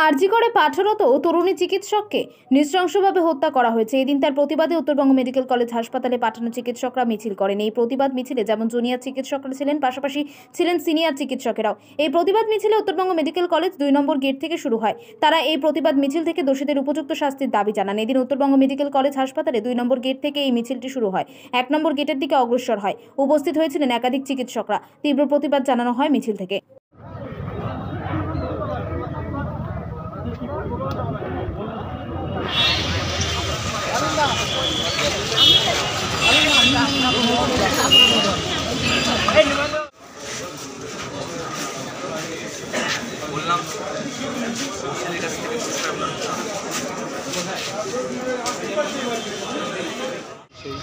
আরজিকরে পাঠরত তরুণী চিকিৎসককে নৃশংসভাবে হত্যা করা হয়েছে। এদিন তার প্রতিবাদে উত্তরবঙ্গ মেডিকেল কলেজ হাসপাতালে পাঠানো চিকিৎসকরা মিছিল করেন। এই প্রতিবাদ মিছিলে যেমন জুনিয়র চিকিৎসকরা ছিলেন, পাশাপাশি ছিলেন সিনিয়র চিকিৎসকেরাও। এই প্রতিবাদ মিছিলে উত্তরবঙ্গ মেডিকেল কলেজ 2 নম্বর গেট থেকে শুরু হয়। তারা এই প্রতিবাদ মিছিল থেকে দোষীদের উপযুক্ত শাস্তির দাবি জানান। এদিন উত্তরবঙ্গ মেডিকেল কলেজ হাসপাতালে 2 নম্বর গেট থেকে এই মিছিলটি শুরু হয়। 1 নম্বর গেটের দিকে অগ্রসর হয়। উপস্থিত হয়েছিলেন একাধিক চিকিৎসকরা। তীব্র প্রতিবাদ জানানো হয় মিছিল থেকে। বললাম সেই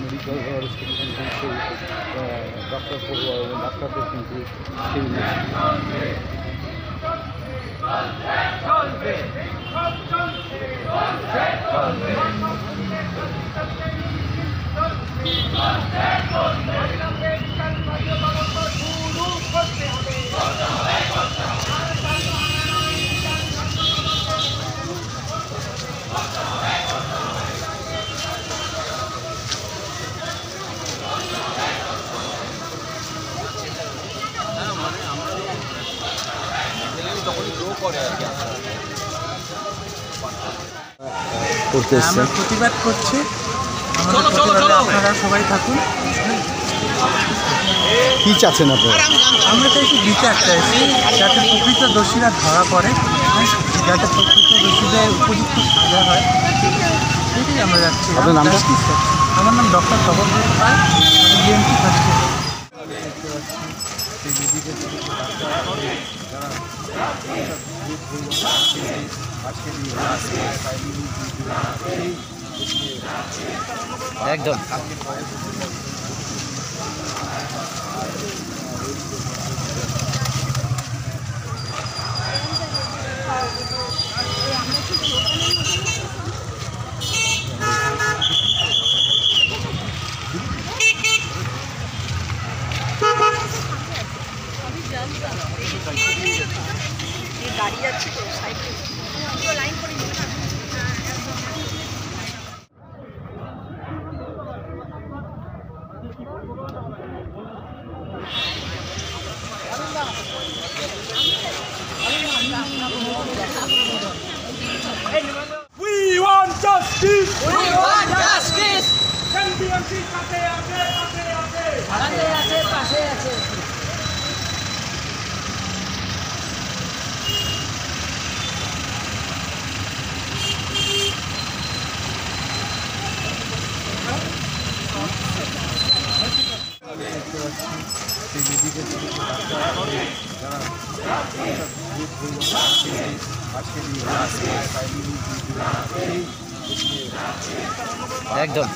মেডিকেল সেই ডাক্তারদের কিন্তু আমরা প্রতিবাদ করছি। আপনারা সবাই থাকুন। কি চাচ্ছেন আপনারা? আমরা চাইছি বিচার চাইছি, যাতে প্রকৃত দোষীরা ধরা পড়ে, যাতে প্রকৃত দোষীদের উপযুক্ত সাজা হয়, সেটাই আমরা যাচ্ছি। আপনার নামটা কি? আমার নাম ডক্টর তপব্রত রায়, আমি বিএমসি ফার্স্ট ইয়ার। একদম গাড়ি যাচ্ছে তো সাইকেল লাইন করে নিবে না। We want justice! We want justice! MBMC কাছে আছে পাশে আছে। একদম